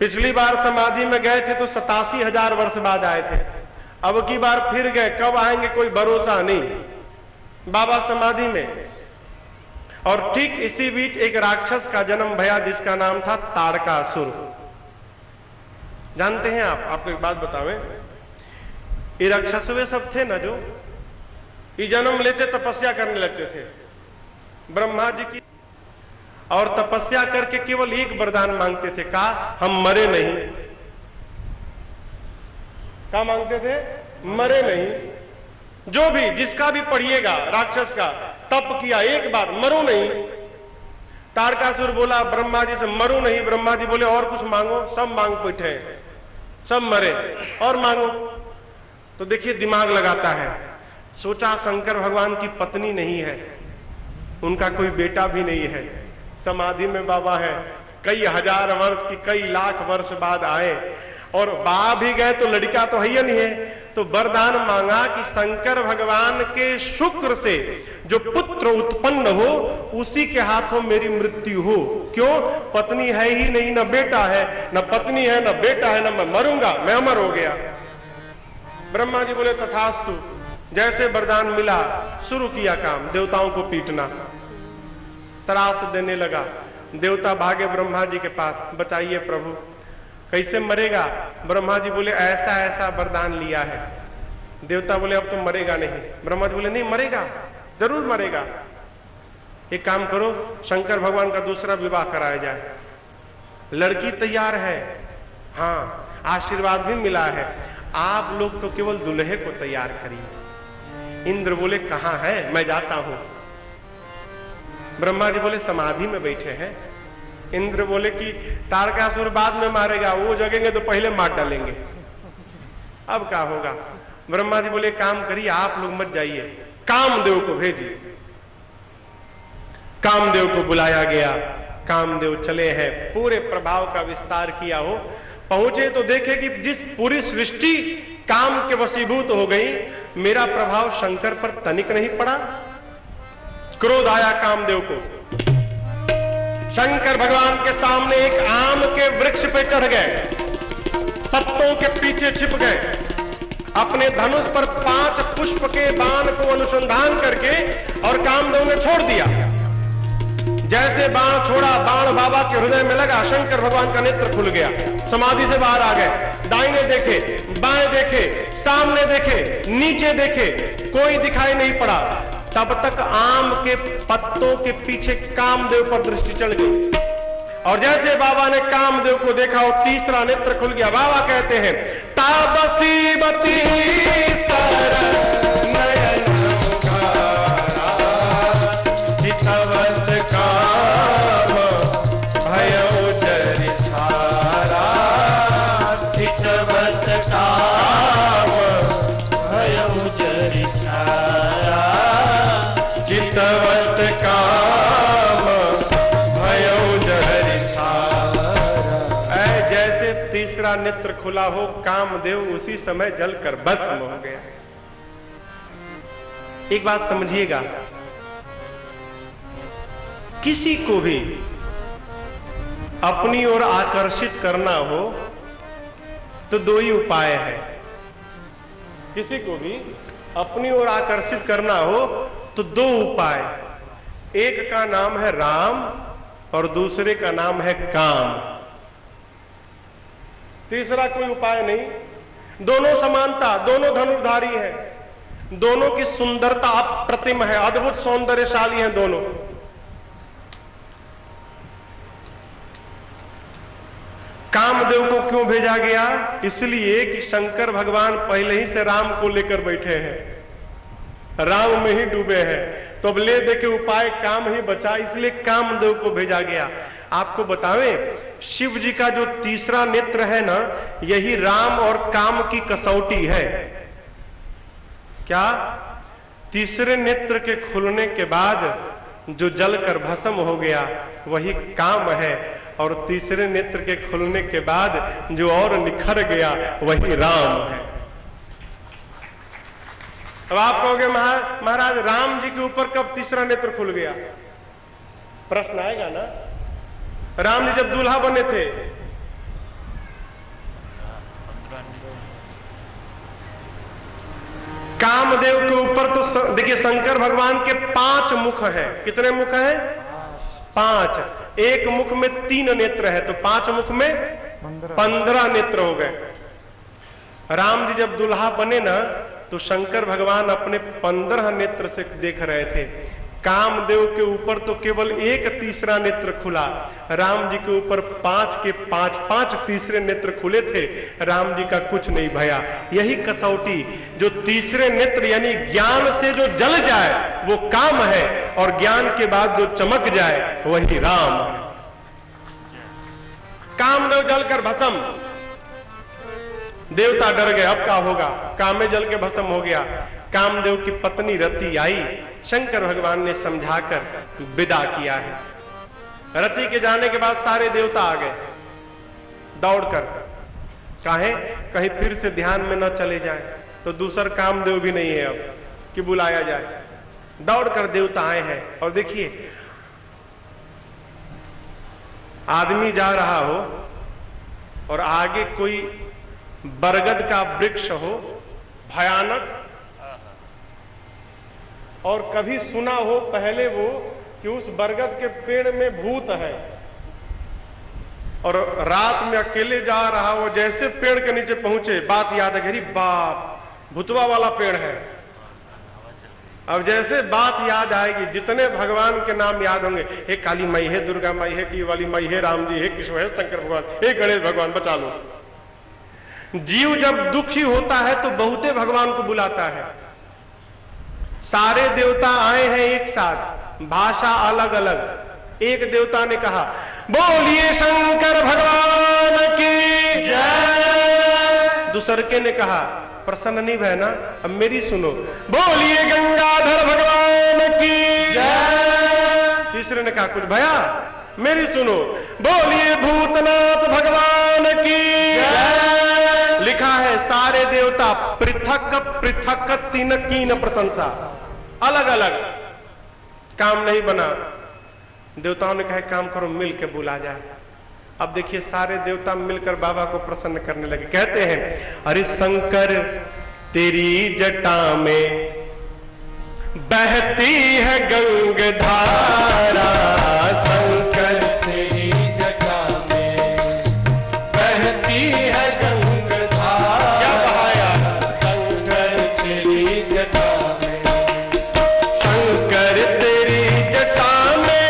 पिछली बार समाधि में गए थे तो 87,000 वर्ष बाद आए थे, अब की बार फिर गए, कब आएंगे कोई भरोसा नहीं। बाबा समाधि में, और ठीक इसी बीच एक राक्षस का जन्म भया जिसका नाम था ताड़कासुर। जानते हैं आप? आपको एक बात बतावें, ये राक्षस वे सब थे ना जो ये जन्म लेते तपस्या करने लगते थे ब्रह्मा जी की, और तपस्या करके केवल एक वरदान मांगते थे, कहा हम मरे नहीं। क्या मांगते थे? मरे नहीं। जो भी जिसका भी पढ़िएगा राक्षस का तप किया एक बार, मरो नहीं। तारकासुर बोला ब्रह्मा जी से मरो नहीं। ब्रह्मा जी बोले और कुछ मांगो, सब मांग बैठे, सब मरे, और मांगो। तो देखिए दिमाग लगाता है। सोचा शंकर भगवान की पत्नी नहीं है, उनका कोई बेटा भी नहीं है, समाधि में बाबा है, कई हजार वर्ष की कई लाख वर्ष बाद आए, और बा भी गए तो लड़का तो है नहीं है। तो वरदान मांगा कि शंकर भगवान के शुक्र से जो पुत्र उत्पन्न हो उसी के हाथों मेरी मृत्यु हो। क्यों? पत्नी है ही नहीं, न बेटा है, न पत्नी है, न बेटा है, न मैं मरूंगा, मैं अमर हो गया। ब्रह्मा जी बोले तथास्तु। जैसे वरदान मिला शुरू किया काम, देवताओं को पीटना, त्रास देने लगा। देवता भागे ब्रह्मा जी के पास, बचाइए प्रभु, कैसे मरेगा? ब्रह्मा जी बोले ऐसा ऐसा वरदान लिया है। देवता बोले अब तो मरेगा नहीं। ब्रह्मा जी बोले नहीं मरेगा, जरूर मरेगा। एक काम करो, शंकर भगवान का दूसरा विवाह कराया जाए। लड़की तैयार है, हाँ, आशीर्वाद भी मिला है, आप लोग तो केवल दुल्हे को तैयार करिए। इंद्र बोले कहां है, मैं जाता हूं। ब्रह्मा जी बोले समाधि में बैठे हैं। इंद्र बोले कि तारकासुर बाद में मारेगा, वो जगेंगे तो पहले मार डालेंगे, अब क्या होगा? ब्रह्मा जी बोले काम करिए, आप लोग मत जाइए, कामदेव को भेजिए। कामदेव को बुलाया गया, कामदेव चले हैं, पूरे प्रभाव का विस्तार किया हो। पहुंचे तो देखे कि जिस पूरी सृष्टि काम के वशीभूत हो गई, मेरा प्रभाव शंकर पर तनिक नहीं पड़ा। क्रोध आया कामदेव को, शंकर भगवान के सामने एक आम के वृक्ष पे चढ़ गए, पत्तों के पीछे छिप गए, अपने धनुष पर 5 पुष्प के बाण को अनुसंधान करके और कामदेव ने छोड़ दिया। जैसे बाण छोड़ा, बाण बाबा के हृदय में लगा, शंकर भगवान का नेत्र खुल गया, समाधि से बाहर आ गए। दाहिने देखे, बाएं देखे, सामने देखे, नीचे देखे, कोई दिखाई नहीं पड़ा। तब तक आम के पत्तों के पीछे कामदेव पर दृष्टि चढ़ गई, और जैसे बाबा ने कामदेव को देखा और तीसरा नेत्र खुल गया। बाबा कहते हैं ताबसीबती तीसरा नेत्र खुला हो, कामदेव उसी समय जलकर भस्म हो गया। एक बात समझिएगा, किसी को भी अपनी ओर आकर्षित करना हो तो 2 ही उपाय है। किसी को भी अपनी ओर आकर्षित करना हो तो दो उपाय, एक का नाम है राम और दूसरे का नाम है काम। तीसरा कोई उपाय नहीं। दोनों समानता, दोनों धनुर्धारी हैं, दोनों की सुंदरता अप्रतिम है, अद्भुत सौंदर्यशाली हैं दोनों। कामदेव को क्यों भेजा गया? इसलिए कि शंकर भगवान पहले ही से राम को लेकर बैठे हैं, राम में ही डूबे हैं, तो अब ले दे के उपाय काम ही बचा, इसलिए कामदेव को भेजा गया। आपको बतावें, शिव जी का जो तीसरा नेत्र है ना, यही राम और काम की कसौटी है। क्या? तीसरे नेत्र के खुलने के बाद जो जलकर भस्म हो गया वही काम है, और तीसरे नेत्र के खुलने के बाद जो और निखर गया वही राम है। अब आप कहोगे महाराज राम जी के ऊपर कब तीसरा नेत्र खुल गया? प्रश्न आएगा ना। राम जी जब दूल्हा बने थे, कामदेव के ऊपर तो देखिए शंकर भगवान के 5 मुख हैं। कितने मुख हैं? 5। एक मुख में 3 नेत्र है, तो 5 मुख में 15 नेत्र हो गए। राम जी जब दूल्हा बने ना, तो शंकर भगवान अपने 15 नेत्र से देख रहे थे। कामदेव के ऊपर तो केवल एक तीसरा नेत्र खुला, राम जी के ऊपर 5 के 5 तीसरे नेत्र खुले थे। राम जी का कुछ नहीं भया। यही कसौटी, जो तीसरे नेत्र यानी ज्ञान से जो जल जाए वो काम है, और ज्ञान के बाद जो चमक जाए वही राम है। कामदेव जलकर भस्म, देवता डर गए, अब क्या होगा? कामे जल के भस्म हो गया। कामदेव की पत्नी रति आई, शंकर भगवान ने समझाकर विदा किया है। रति के जाने के बाद सारे देवता आ गए दौड़कर। काहे? कहीं फिर से ध्यान में न चले जाए, तो दूसर कामदेव भी नहीं है अब कि बुलाया जाए। दौड़कर देवता आए हैं, और देखिए आदमी जा रहा हो और आगे कोई बरगद का वृक्ष हो भयानक, और कभी सुना हो पहले वो कि उस बरगद के पेड़ में भूत है, और रात में अकेले जा रहा हो, जैसे पेड़ के नीचे पहुंचे बात याद है, बाप भूतवा वाला पेड़ है। अब जैसे बात याद आएगी, जितने भगवान के नाम याद होंगे, हे काली माई, हे दुर्गा माई, हे डी वाली माई, हे राम जी, हे कृष्ण, हे शंकर भगवान, हे गणेश भगवान, बचा लो। जीव जब दुखी होता है तो बहुते भगवान को बुलाता है। सारे देवता आए हैं एक साथ, भाषा अलग अलग। एक देवता ने कहा, बोलिए शंकर भगवान की जय। दूसरे ने कहा, प्रसन्न नहीं है ना, अब मेरी सुनो, बोलिए गंगाधर भगवान की जय। तीसरे ने कहा, कुछ भया? मेरी सुनो, बोलिए भूतनाथ भगवान की जय। लिखा है सारे देवता पृथक पृथक तीन कीन प्रशंसा, अलग अलग। काम नहीं बना, देवताओं ने कहा काम करो, मिल के बुला जाए। अब देखिए सारे देवता मिलकर बाबा को प्रसन्न करने लगे। कहते हैं, अरे शंकर तेरी जटा में बहती है गंगधारा, शंकर तेरी जटा में बहती है गंगधारा। क्या बहाया? शंकर तेरी जटा में, शंकर तेरी जटा में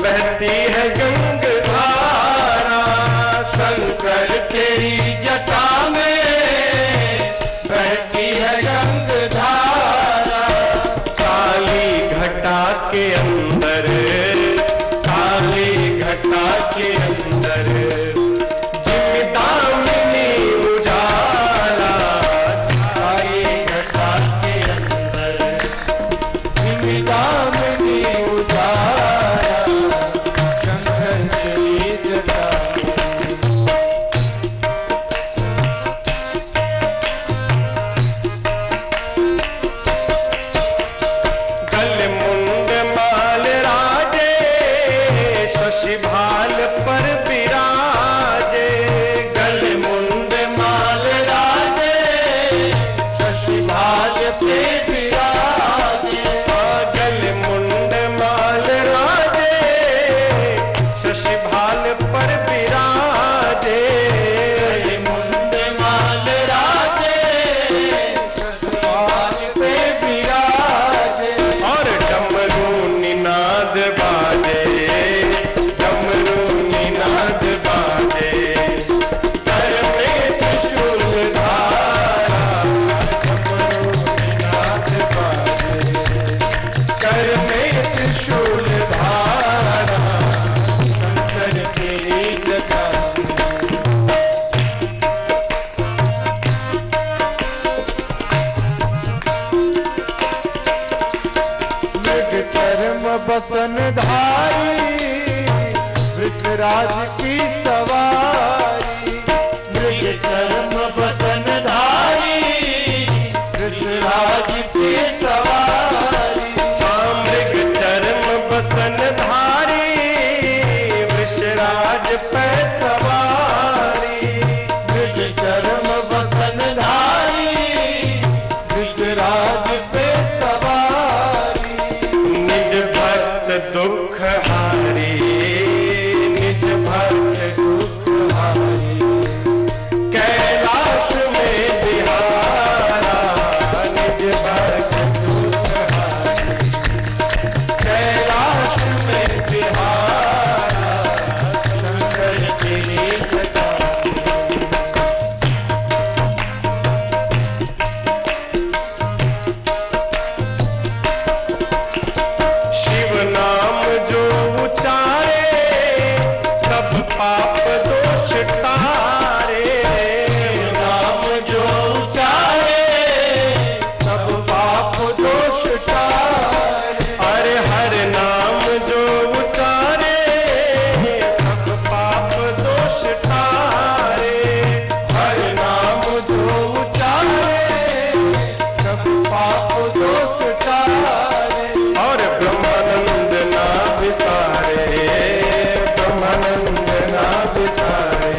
बहती है गंगधारा, शंकर तेरी जटा में बहती है गंगधारा। काली घटा के अंदर, काली घटा के अंदर जिम्मेदारी उजाला, काली घटा के अंदर जिम्मेदारी उजाला, शंकर तेरी जटा भाल पर विराज। बसन धारी वृषराज की सवारी। मृग चर्म बसन धारी वृषराज की सवारी। मृग चर्म बसन धारी वृषराज पे सवारी। मृग चर्म बसन धारी वृषराज पे सवारी। निज भक्त दुख हारी निज भक्त दुख हारी। कैलाश में बिहारा निज भक्त दुख हारी। कैलाश में बिहारा शंकर तेरी जटा। शिव नाम जो उचारे सब पाप दोष तारे। शिव नाम जो उचारे सब पाप दोष तारे। अरे हर नाम जो उचारे सब पाप दोष तारे। हर नाम जो उचारे सब पाप दोष तारे। और ब्रह्मानंद ना विसारे ब्रह्मानंद ना विसारे।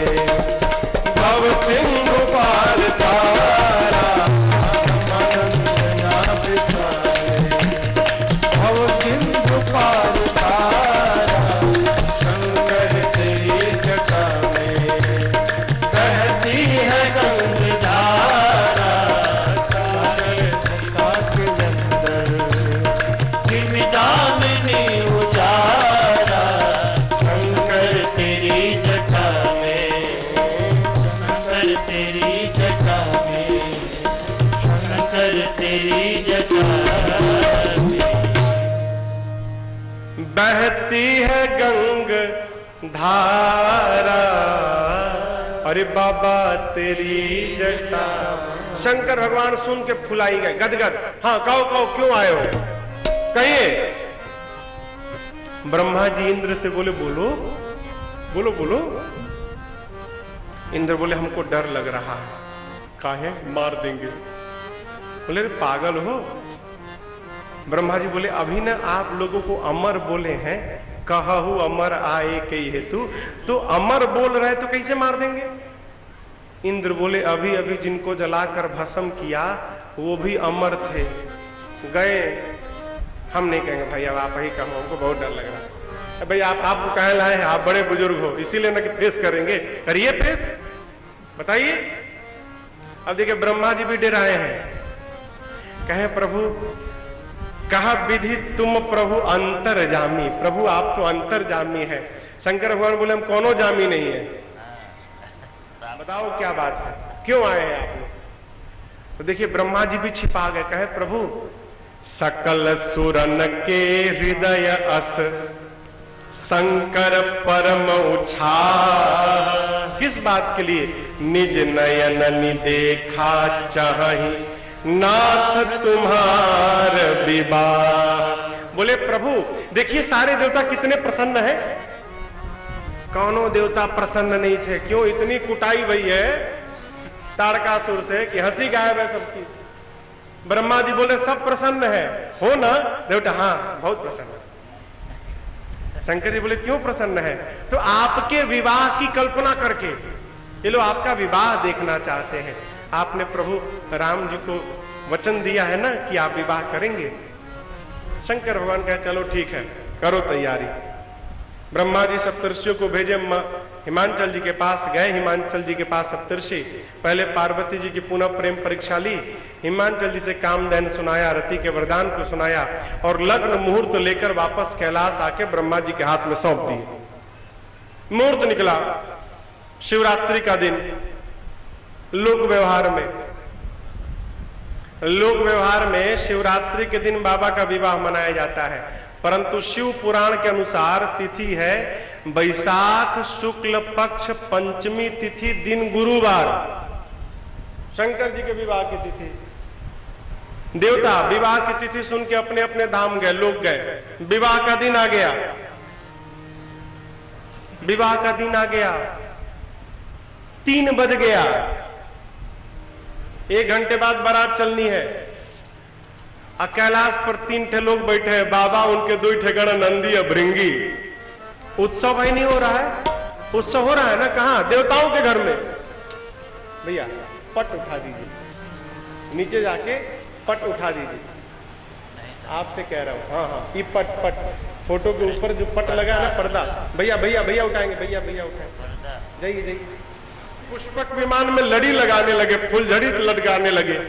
भव सिंधु पार तारा ब्रह्मानंद ना विसारे। भव सिंधु पार तारा शंकर तेरी जटा में बहती है गंगधारा। सागर संसार के अंदर दामिनी उजारा शंकर तेरी जटा में। शंकर तेरी जटा में शंकर तेरी जटा में बहती है गंग धारा। अरे बाबा तेरी जटा। शंकर भगवान सुन के फुलाई गए गदगद। हाँ कहो कहो क्यों आए हो कहिए। ब्रह्मा जी इंद्र से बोले बोलो बोलो बोलो। इंद्र बोले हमको डर लग रहा है। काहे मार देंगे। बोले पागल हो। ब्रह्मा जी बोले अभी न आप लोगों को अमर बोले हैं कहहु अमर आए कई हेतु। तो अमर बोल रहे तो कैसे मार देंगे। इंद्र बोले अभी अभी जिनको जलाकर भस्म किया वो भी अमर थे गए। हम नहीं कहेंगे भाई अब आप ही कहो हमको बहुत डर लग रहा है। भाई आपको कहे लाए हैं आप बड़े बुजुर्ग हो इसीलिए ना कि फेस करेंगे। करिए फेस बताइए। अब देखिए ब्रह्मा जी भी डराए हैं। कहे प्रभु कहा विधि तुम प्रभु अंतर्जामी। प्रभु आप तो अंतर्जामी है। शंकर भगवान बोले हम कोनो जामी नहीं है। बताओ क्या बात है क्यों आए हैं आप लोग। तो देखिए ब्रह्मा जी भी छिपा गए। कहे प्रभु सकल सुरन के हृदय अस शंकर परम उछा। किस बात के लिए। निज नयन देखा चाहि नाथ तुम्हार विवाह। बोले प्रभु देखिए सारे देवता कितने प्रसन्न हैं। कौनो देवता प्रसन्न नहीं थे। क्यों इतनी कुटाई भई है तारकासुर से कि हंसी गायब है सबकी। ब्रह्मा जी बोले सब प्रसन्न है हो ना देवता। हाँ बहुत प्रसन्न है। शंकर जी बोले क्यों प्रसन्न है। तो आपके विवाह की कल्पना करके ये लोग आपका विवाह देखना चाहते हैं। आपने प्रभु राम जी को वचन दिया है ना कि आप विवाह करेंगे। शंकर भगवान कहे चलो ठीक है करो तैयारी। ब्रह्मा जी सप्तर्षियों को भेजे। हिमांचल जी के पास गए। हिमांचल जी के पास सप्तर्षि पहले पार्वती जी की पुनः प्रेम परीक्षा ली। हिमांचल जी से कामधेनु सुनाया रति के वरदान को सुनाया और लग्न मुहूर्त लेकर वापस कैलाश आके ब्रह्मा जी के हाथ में सौंप दिए। मुहूर्त निकला शिवरात्रि का दिन। लोक व्यवहार में शिवरात्रि के दिन बाबा का विवाह मनाया जाता है। परंतु शिव पुराण के अनुसार तिथि है वैशाख शुक्ल पक्ष पंचमी तिथि दिन गुरुवार। शंकर जी के विवाह की तिथि देवता विवाह की तिथि सुन के अपने अपने धाम गए, लोग गए। विवाह का दिन आ गया, विवाह का दिन आ गया, 3 बज गया, 1 घंटे बाद बारात चलनी है। कैलाश पर 3 ठे लोग बैठे हैं, बाबा उनके 2 ठे गण नंदी और भृंगी। उत्सव भाई नहीं हो रहा है, उत्सव हो रहा है ना, कहां? देवताओं के घर में। भैया पट उठा दीजिए, नीचे जाके पट उठा दीजिए, आपसे कह रहा हूं। हाँ हाँ, ये पट पट फोटो के ऊपर जो पट लगा है ना, पर्दा। भैया भैया भैया उठाएंगे, भैया भैया उठाएंगे, जाइए जाइए। पुष्पक विमान में लड़ी लगाने लगे, फुलझड़ी लटकाने लगे।